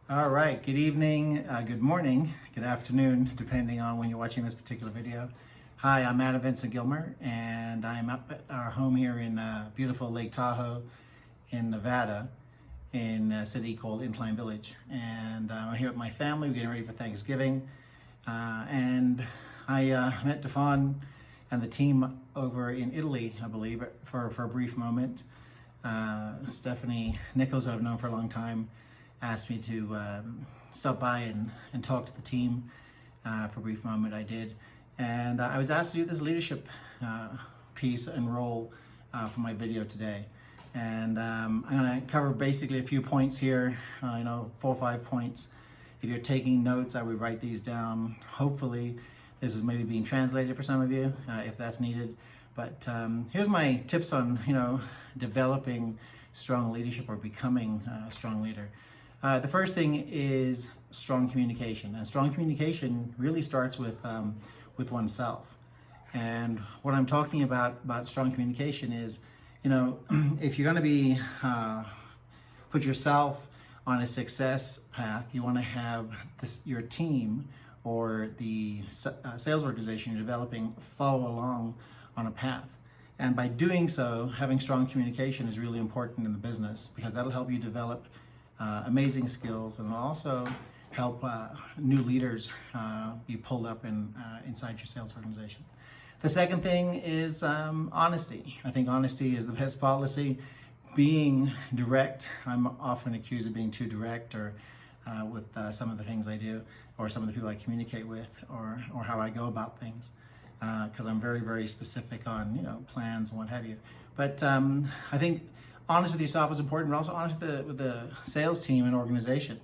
All right, good evening, good morning, good afternoon, depending on when you're watching this particular video. Hi, I'm Vincent Gilmer, and I'm up at our home here in beautiful Lake Tahoe in Nevada, in a city called Incline Village. And I'm here with my family, we're getting ready for Thanksgiving. And I met Defon and the team over in Italy, I believe, for a brief moment. Stephanie Nichols, who I've known for a long time, asked me to stop by and talk to the team for a brief moment. I did. And I was asked to do this leadership piece and role for my video today. And I'm going to cover basically a few points here, 4 or 5 points. If you're taking notes, I would write these down. Hopefully, this is maybe being translated for some of you, if that's needed. But here's my tips on, developing strong leadership or becoming a strong leader. The first thing is strong communication, and strong communication really starts with oneself. And what I'm talking about strong communication is, if you're going to be put yourself on a success path, you want to have your team or the sales organization you're developing follow along on a path. And by doing so, having strong communication is really important in the business, because that'll help you develop amazing skills, and also help new leaders be pulled up inside your sales organization. The second thing is honesty. I think honesty is the best policy. Being direct, I'm often accused of being too direct, or with some of the things I do, or some of the people I communicate with, or how I go about things, because I'm very, very specific on plans and what have you. But I think honest with yourself is important, but also honest with the sales team and organization,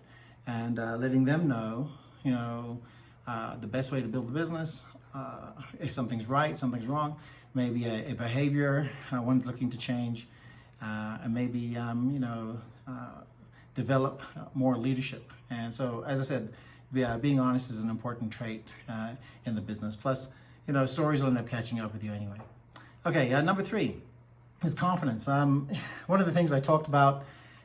and letting them know, the best way to build the business. If something's right, something's wrong, maybe a behavior one's looking to change, and maybe develop more leadership. And so, as I said, being honest is an important trait in the business. Plus, stories will end up catching up with you anyway. Okay, number 3 is confidence. One of the things I talked about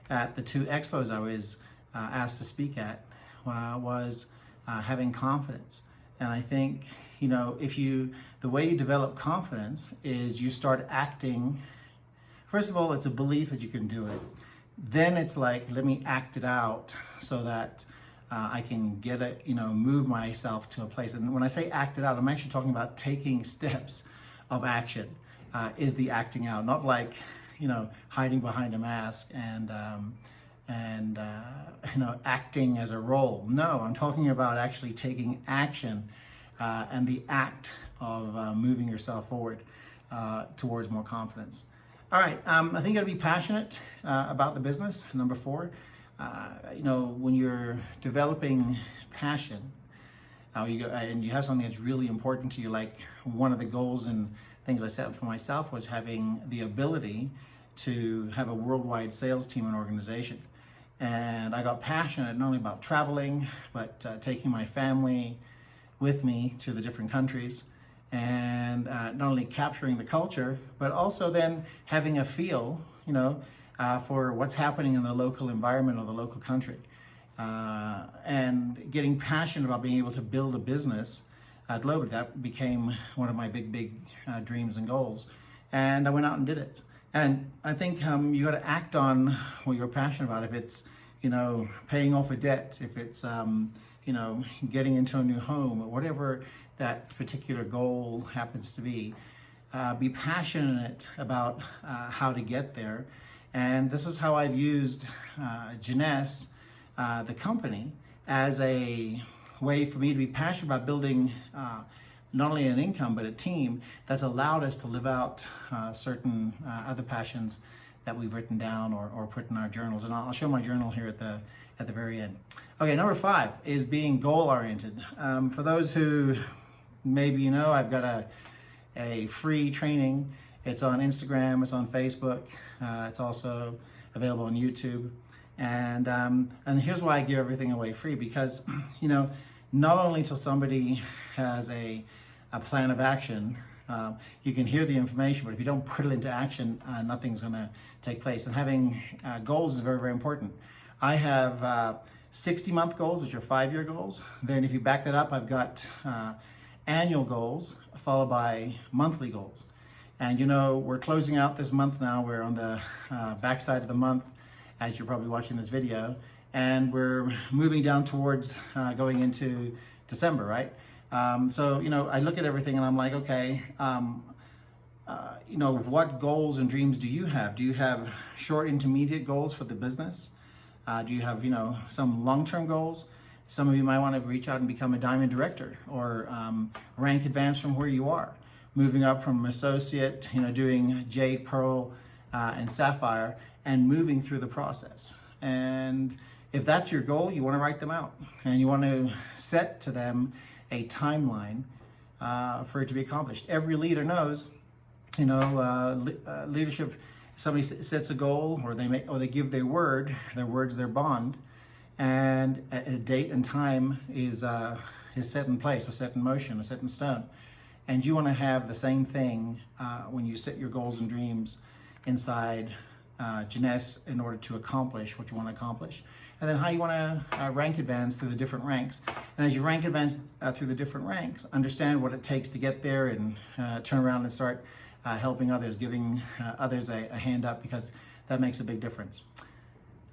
at the 2 expos I was asked to speak at was having confidence. And I think, the way you develop confidence is you start acting. First of all, it's a belief that you can do it. Then it's like, let me act it out so that I can get it, move myself to a place. And when I say act it out, I'm actually talking about taking steps of action. Is the acting out, not like, hiding behind a mask and acting as a role. No, I'm talking about actually taking action and the act of moving yourself forward towards more confidence. All right, I think you gotta be passionate about the business. Number 4, when you're developing passion, and you have something that's really important to you, like one of the goals and things I set for myself was having the ability to have a worldwide sales team and organization. And I got passionate not only about traveling, but taking my family with me to the different countries, and not only capturing the culture, but also then having a feel, for what's happening in the local environment or the local country, and getting passionate about being able to build a business globally. That became one of my big dreams and goals, and I went out and did it. And I think you got to act on what you're passionate about. If it's paying off a debt, if it's getting into a new home, or whatever that particular goal happens to be passionate about how to get there. And this is how I've used Jeunesse, the company, as a way for me to be passionate about building not only an income, but a team that's allowed us to live out certain other passions that we've written down or put in our journals. And I'll show my journal here at the very end. Okay, number 5 is being goal-oriented. For those who maybe I've got a free training. It's on Instagram, it's on Facebook, it's also available on YouTube. And here's why I give everything away free, because not only till somebody has a plan of action, you can hear the information, but if you don't put it into action, nothing's going to take place. And having goals is very, very important. I have 60-month goals, which are 5-year goals. Then if you back that up, I've got annual goals followed by monthly goals. And you know, we're closing out this month now. We're on the backside of the month, as you're probably watching this video, and we're moving down towards going into December, right? So, you know, I look at everything and I'm like, okay, you know, what goals and dreams do you have? Do you have short, intermediate goals for the business? Do you have, you know, some long-term goals? Some of you might want to reach out and become a diamond director, or rank advance from where you are, moving up from associate, you know, doing jade, pearl, and sapphire, and moving through the process. And if that's your goal, you want to write them out, and you want to set to them a timeline for it to be accomplished. Every leader knows, you know, leadership. Somebody sets a goal, or they give their word. Their word's their bond, and a date and time is set in place, or set in motion, or set in stone. And you want to have the same thing when you set your goals and dreams inside Jeunesse in order to accomplish what you want to accomplish. And then how you want to rank advance through the different ranks. And as you rank advance through the different ranks, understand what it takes to get there, and turn around and start helping others, giving others a hand up, because that makes a big difference.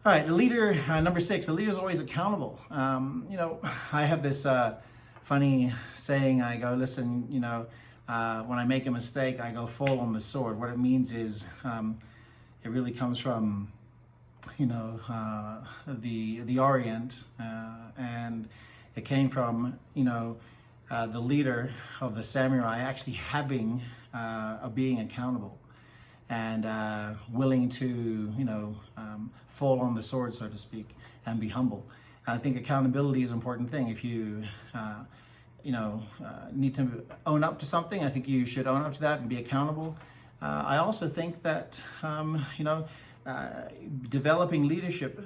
All right, the leader, number 6, the leader is always accountable. You know, I have this funny saying. I go, listen, you know, when I make a mistake, I go full on the sword. What it means is, it really comes from, you know, the Orient, and it came from, you know, the leader of the samurai actually having being accountable, and willing to, you know, fall on the sword, so to speak, and be humble. And I think accountability is an important thing. If you, you know, need to own up to something, I think you should own up to that and be accountable. I also think that, you know, developing leadership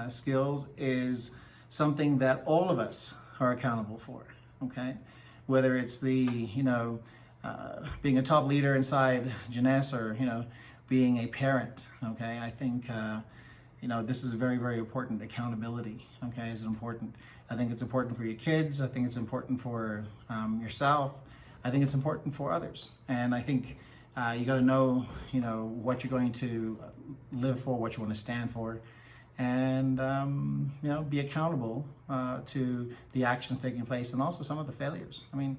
skills is something that all of us are accountable for, okay? Whether it's the, you know, being a top leader inside Jeunesse, or, you know, being a parent, okay? I think, you know, this is very, very important. Accountability, okay, is important. I think it's important for your kids. I think it's important for yourself. I think it's important for others. And I think you got to know, you know, what you're going to live for, what you want to stand for, and, you know, be accountable to the actions taking place, and also some of the failures. I mean,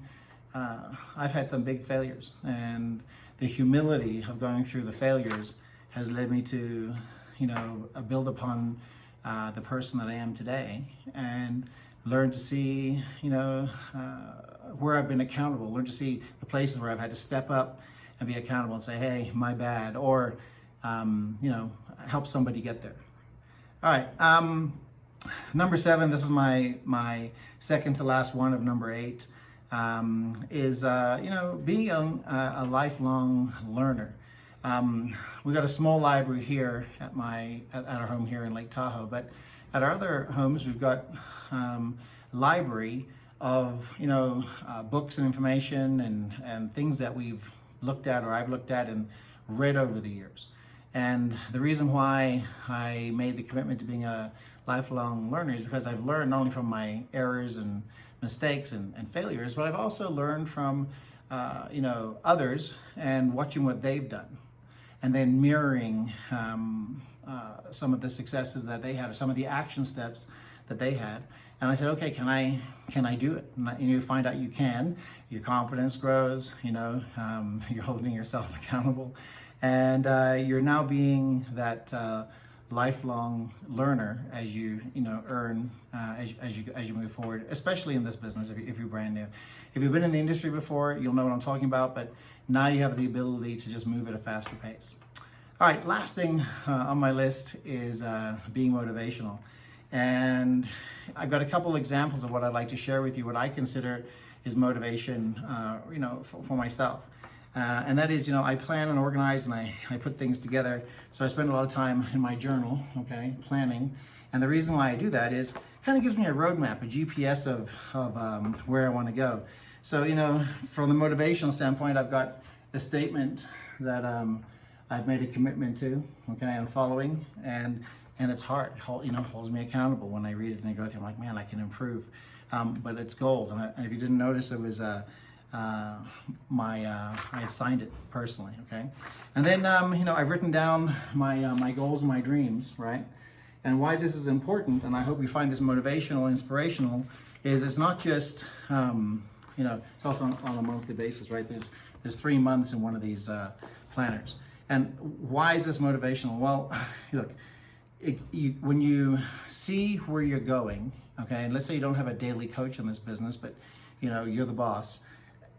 I've had some big failures, and the humility of going through the failures has led me to, you know, build upon the person that I am today, and learn to see, you know, where I've been accountable, learn to see the places where I've had to step up and be accountable and say, hey, my bad, or, you know, help somebody get there. All right, number 7, this is my second to last one of number 8, is, you know, being a lifelong learner. We got a small library here at our home here in Lake Tahoe, but at our other homes, we've got library of, you know, books and information, and things that we've looked at, or I've looked at and read over the years. And the reason why I made the commitment to being a lifelong learner is because I've learned not only from my errors and mistakes and failures, but I've also learned from, you know, others, and watching what they've done, and then mirroring some of the successes that they had, or some of the action steps that they had. And I said, okay, can I do it? And you find out you can. Your confidence grows, you know, you're holding yourself accountable, and you're now being that lifelong learner as you know, earn as you move forward, especially in this business. If you're brand new, if you've been in the industry before, you'll know what I'm talking about. But now you have the ability to just move at a faster pace. All right, last thing on my list is being motivational. And I've got a couple examples of what I'd like to share with you, what I consider is motivation, you know, for myself. And that is, you know, I plan and organize, and I put things together. So I spend a lot of time in my journal, okay, planning. And the reason why I do that is it kind of gives me a roadmap, a GPS of where I want to go. So, you know, from the motivational standpoint, I've got a statement that I've made a commitment to, okay, I'm following. And and it's hard. Holds me accountable when I read it and I go through. I'm like, man, I can improve. But it's goals, and if you didn't notice, it was I had signed it personally. Okay, and then I've written down my goals and my dreams, right? And why this is important, and I hope you find this motivational, inspirational, is it's not just it's also on a monthly basis, right? There's 3 months in one of these planners. And why is this motivational? Well, look, when you see where you're going, okay, and let's say you don't have a daily coach in this business, but you're the boss,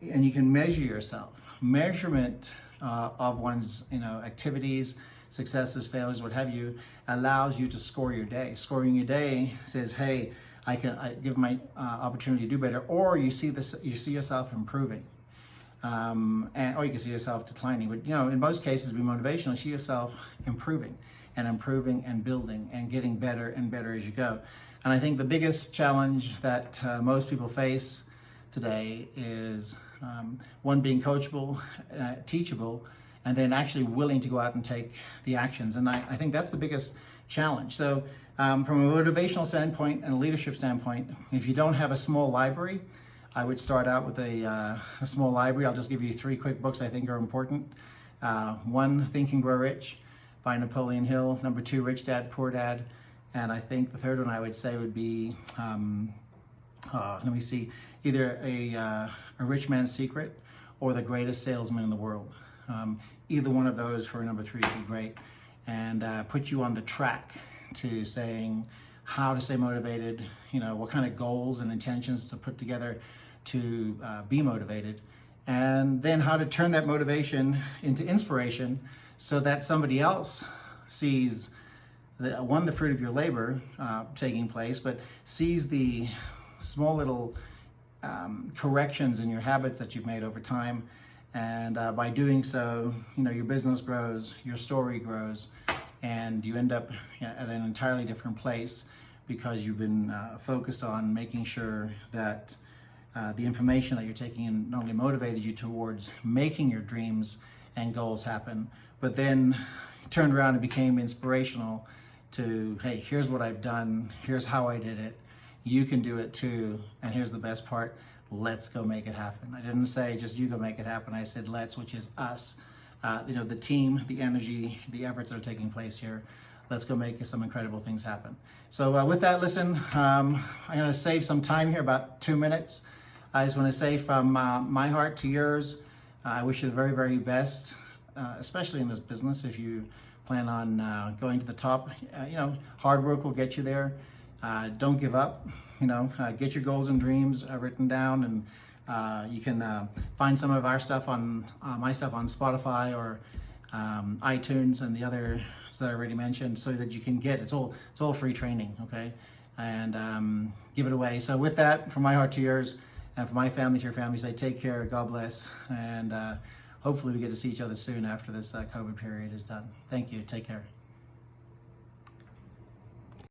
and you can measure yourself. Measurement of one's activities, successes, failures, what have you, allows you to score your day. Scoring your day says, hey, I give my opportunity to do better, or you see yourself improving, or you can see yourself declining. But in most cases, be motivational. See yourself improving and building and getting better and better as you go. And I think the biggest challenge that most people face today is one, being coachable, teachable, and then actually willing to go out and take the actions. And I think that's the biggest challenge. So from a motivational standpoint and a leadership standpoint, if you don't have a small library, I would start out with a small library. I'll just give you 3 quick books I think are important. 1, Think and Grow Rich by Napoleon Hill. Number 2, Rich Dad, Poor Dad. And I think the third one I would say would be, let me see, either a Rich Man's Secret or The Greatest Salesman in the World. Either one of those for number 3 would be great, and put you on the track to saying how to stay motivated, what kind of goals and intentions to put together to be motivated, and then how to turn that motivation into inspiration so that somebody else sees the fruit of your labor taking place, but sees the small little corrections in your habits that you've made over time. And by doing so, your business grows, your story grows, and you end up at an entirely different place because you've been focused on making sure that the information that you're taking in not only motivated you towards making your dreams and goals happen, but then turned around and became inspirational to, hey, here's what I've done, here's how I did it, you can do it too, and here's the best part, let's go make it happen. I didn't say just you go make it happen, I said let's, which is us. The team, the energy, the efforts that are taking place here. Let's go make some incredible things happen. So with that, listen, I'm gonna save some time here, about 2 minutes. I just wanna say from my heart to yours, I wish you the very, very best, especially in this business. If you plan on going to the top, hard work will get you there. Don't give up, get your goals and dreams written down, and you can find some of our stuff on my stuff on Spotify or iTunes and the others that I already mentioned, so that you can get it's all free training, okay? And give it away. So with that, from my heart to yours, and from my family to your family, say take care, God bless, and hopefully we get to see each other soon after this COVID period is done. Thank you. Take care.